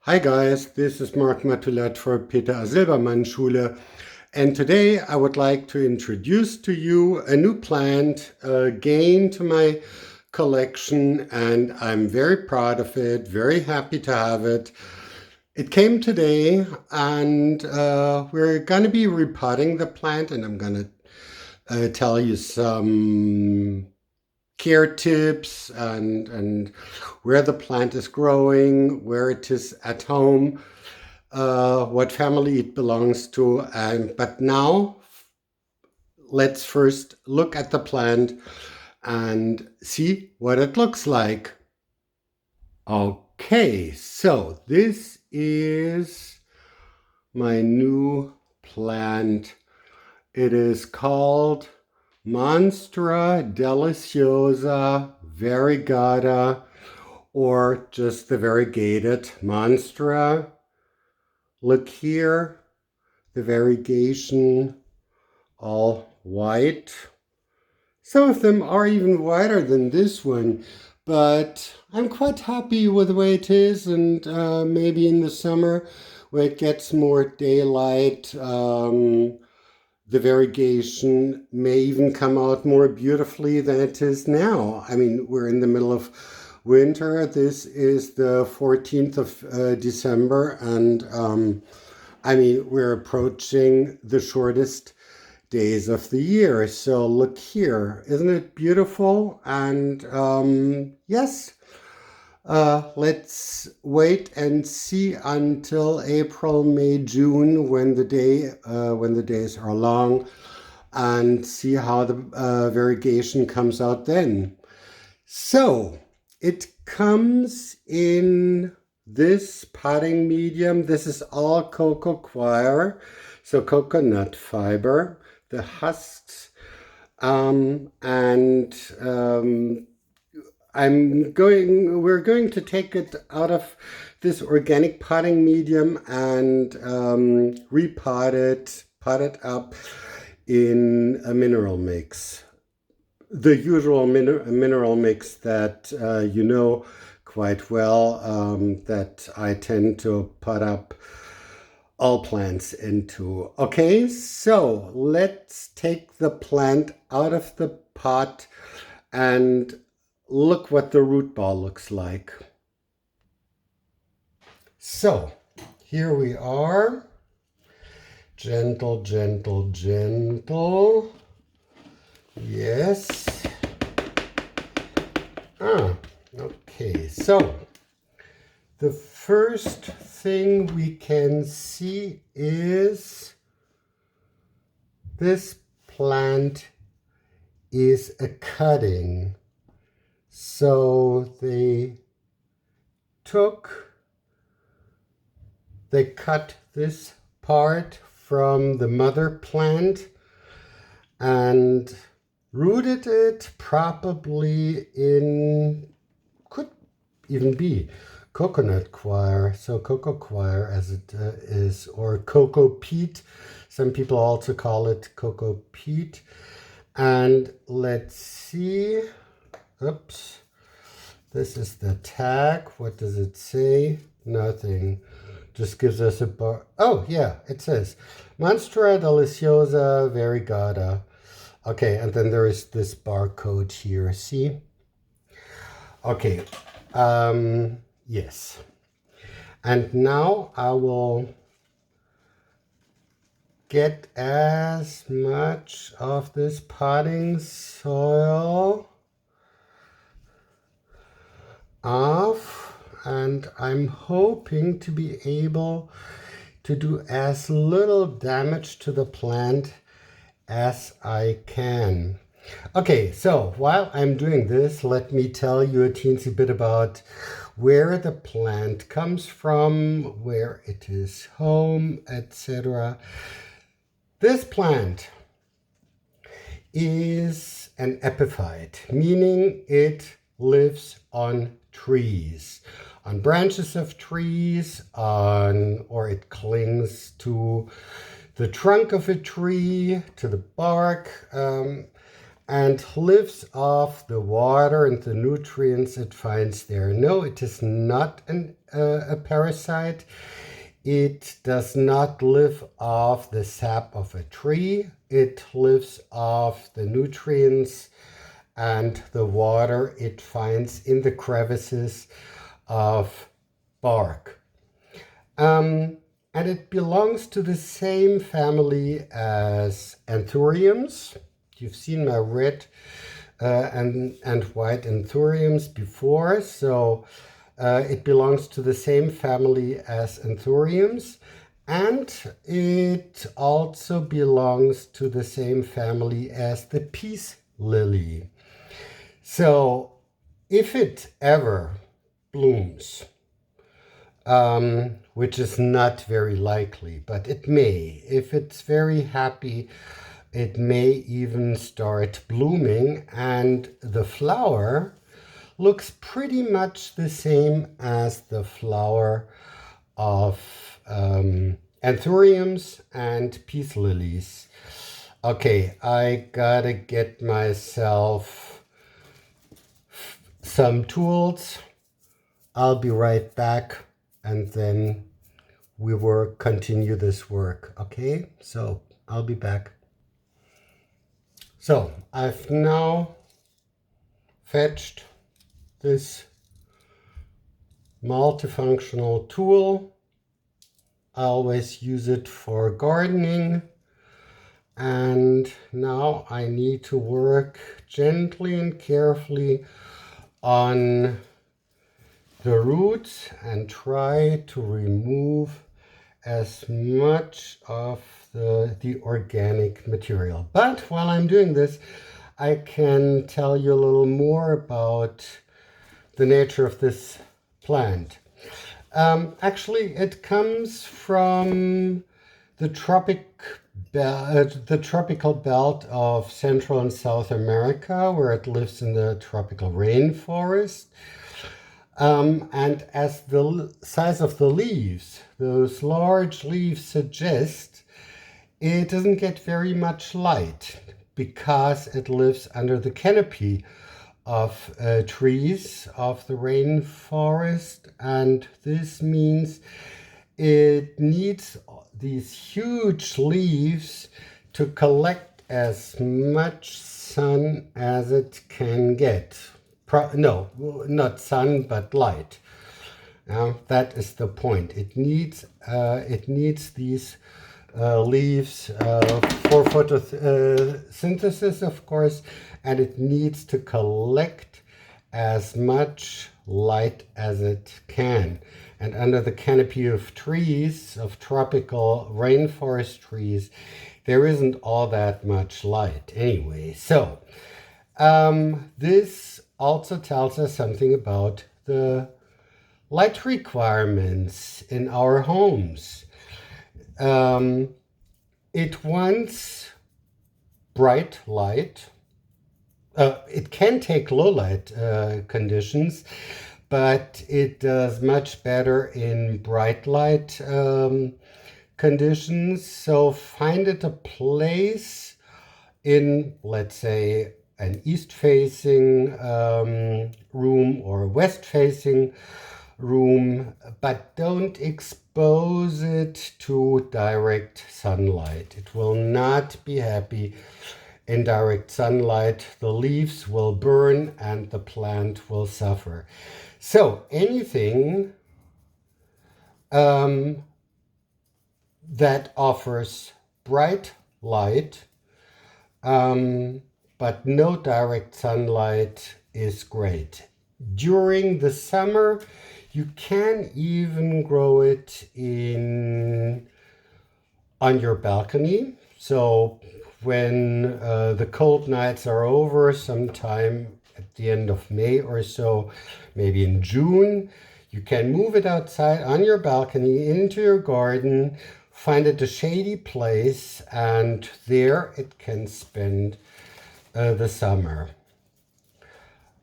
Hi guys, this is Mark Matulat for Peter A. Silbermann Schule, and today I would like to introduce to you a new plant gained to my collection, and I'm very proud of it, very happy to have it. It came today, and we're going to be repotting the plant, and I'm going to tell you some care tips and where the plant is growing, where it is at home, what family it belongs to. But now let's first look at the plant and see what it looks like. Okay, so this is my new plant. It is called Monstera deliciosa variegata, or just the variegated Monstera. Look here, the variegation, all white. Some of them are even whiter than this one, but I'm quite happy with the way it is, and maybe in the summer where it gets more daylight, the variegation may even come out more beautifully than it is now. I mean, we're in the middle of winter. This is the 14th of December, and I mean, we're approaching the shortest days of the year. So look here, isn't it beautiful? And yes, let's wait and see until April, May, June, when the days are long, and see how the variegation comes out then. So it comes in this potting medium. This is all cocoa coir, so coconut fiber, the husks, and we're going to take it out of this organic potting medium and pot it up in a mineral mix. The usual mineral mix that you know quite well, that I tend to pot up all plants into. Okay, so let's take the plant out of the pot and look what the root ball looks like. So here we are. Gentle, gentle, gentle. Yes. Okay. So the first thing we can see is this plant is a cutting. So they cut this part from the mother plant and rooted it probably in, could even be coconut coir, so cocoa coir as it is, or cocoa peat. Some people also call it cocoa peat. And let's see, oops, this is the tag. What does it say? Nothing. Just gives us a bar. Oh, yeah, it says Monstera deliciosa variegata. Okay, and then there is this barcode here. See? Okay. Yes. And now I will get as much of this potting soil off, and I'm hoping to be able to do as little damage to the plant as I can. Okay, so while I'm doing this, let me tell you a teensy bit about where the plant comes from, where it is home, etc. This plant is an epiphyte, meaning it lives on trees, on branches of trees, or it clings to the trunk of a tree, to the bark, and lives off the water and the nutrients it finds there. No, it is not a parasite. It does not live off the sap of a tree. It lives off the nutrients and the water it finds in the crevices of bark. And it belongs to the same family as anthuriums. You've seen my red and white anthuriums before, so it belongs to the same family as anthuriums, and it also belongs to the same family as the peace lily. So if it ever blooms, which is not very likely, but it may. If it's very happy, it may even start blooming, and the flower looks pretty much the same as the flower of anthuriums and peace lilies. Okay, I gotta get myself some tools. I'll be right back, and then we will continue this work. Okay, so I'll be back. So I've now fetched this multifunctional tool. I always use it for gardening, and now I need to work gently and carefully on the roots and try to remove as much of the organic material. But while I'm doing this, I can tell you a little more about the nature of this plant. Actually, it comes from the tropical belt of Central and South America, where it lives in the tropical rainforest. And as the size of the leaves, those large leaves suggest, it doesn't get very much light because it lives under the canopy of trees of the rainforest, and this means it needs these huge leaves to collect as much sun as it can get. No, not sun, but light. That is the point. It needs these leaves for photosynthesis, of course, and it needs to collect as much light as it can. And under the canopy of trees, of tropical rainforest trees, there isn't all that much light anyway. So this also tells us something about the light requirements in our homes. It wants bright light. It can take low light conditions, but it does much better in bright light conditions. So find it a place in, let's say, an east-facing room or a west-facing room, but don't expose it to direct sunlight. It will not be happy in direct sunlight. The leaves will burn and the plant will suffer. So anything that offers bright light but no direct sunlight is great. During the summer, you can even grow it on your balcony. So when the cold nights are over, sometime at the end of May or so, maybe in June, you can move it outside on your balcony into your garden, find it a shady place, and there it can spend the summer.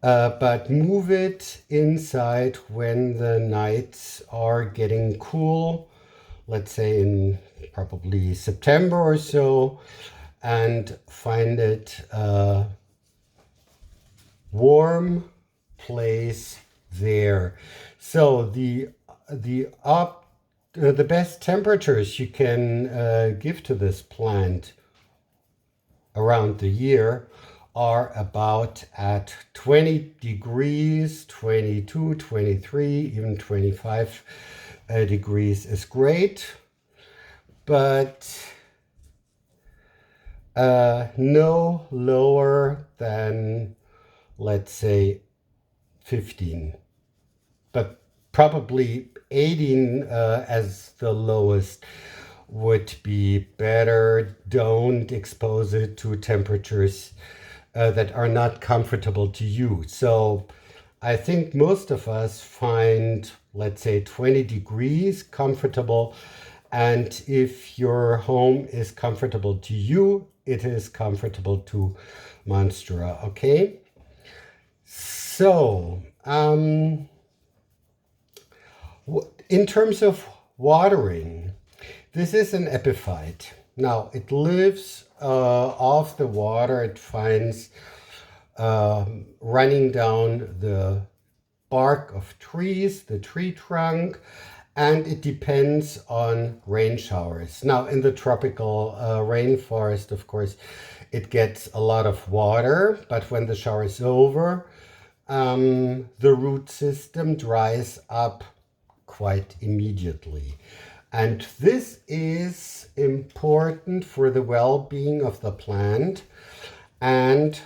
But move it inside when the nights are getting cool, let's say in probably September or so, and find it warm place there. So the best temperatures you can give to this plant around the year are about at 20 degrees, 22, 23, even 25 degrees is great, but no lower than, let's say, 15, but probably 18 as the lowest would be better. Don't expose it to temperatures that are not comfortable to you. So I think most of us find, let's say, 20 degrees comfortable. And if your home is comfortable to you, it is comfortable to Monstera, okay? So, in terms of watering, this is an epiphyte. Now, it lives off the water. It finds running down the bark of trees, the tree trunk, and it depends on rain showers. Now, in the tropical rainforest, of course, it gets a lot of water, but when the shower is over, the root system dries up quite immediately. And this is important for the well-being of the plant and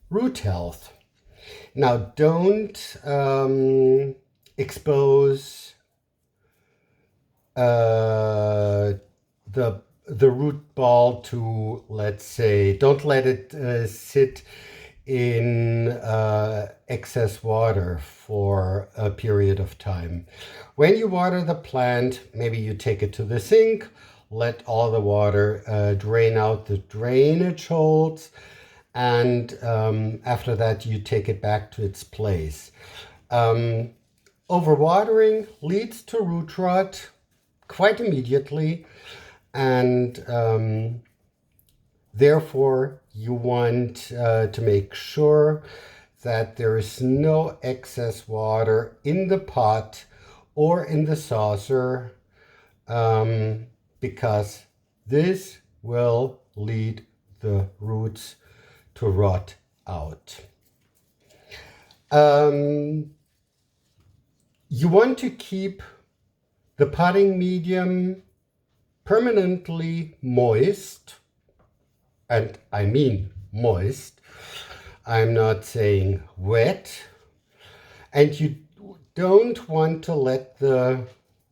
root health. Now, don't expose the root ball to, let's say, don't let it sit in excess water for a period of time. When you water the plant, maybe you take it to the sink, let all the water drain out the drainage holes, and after that you take it back to its place. Overwatering leads to root rot quite immediately, and therefore you want to make sure that there is no excess water in the pot or in the saucer, because this will lead the roots to rot out. You want to keep the potting medium permanently moist, and I mean moist. I'm not saying wet. And you don't want to let the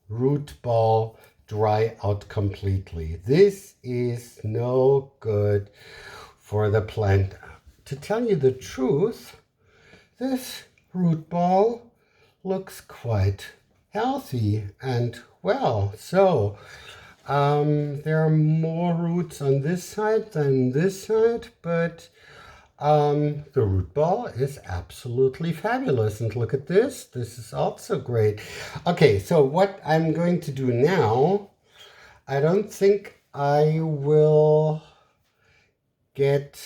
root ball dry out completely. This is no good for the plant. To tell you the truth, this root ball looks quite healthy and well. So there are more roots on this side than this side, but the root ball is absolutely fabulous. And look at this. This is also great. Okay, so what I'm going to do now, I don't think I will get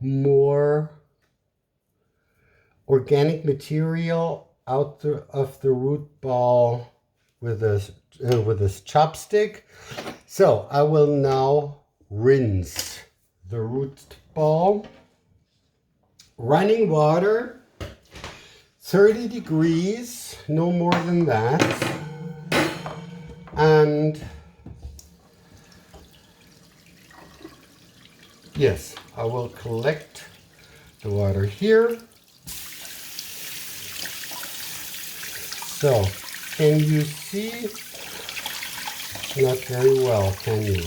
more organic material out of the root ball with this chopstick. So I will now rinse the root ball. Running water, 30 degrees, no more than that. And yes, I will collect the water here. So, can you see? Not very well, can you?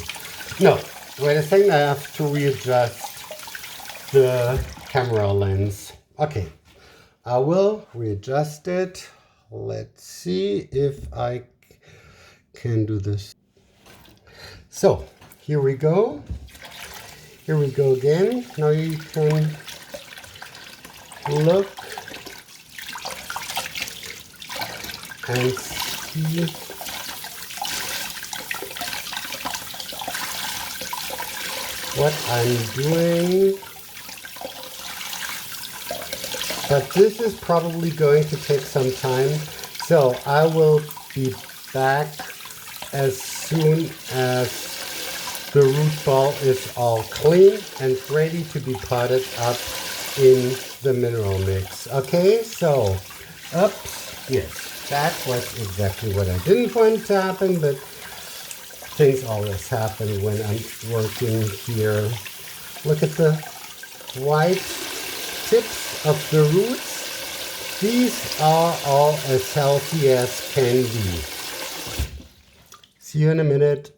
No, wait a second, I have to readjust the camera lens. Okay, I will readjust it. Let's see if I can do this. So, here we go. Here we go again. Now you can look and see what I'm doing. but this is probably going to take some time. So I will be back as soon as the root ball is all clean and ready to be potted up in the mineral mix. Okay, so, oops, yes, that was exactly what I didn't want to happen, but things always happen when I'm working here. Look at the white tips of the roots. These are all as healthy as can be. See you in a minute.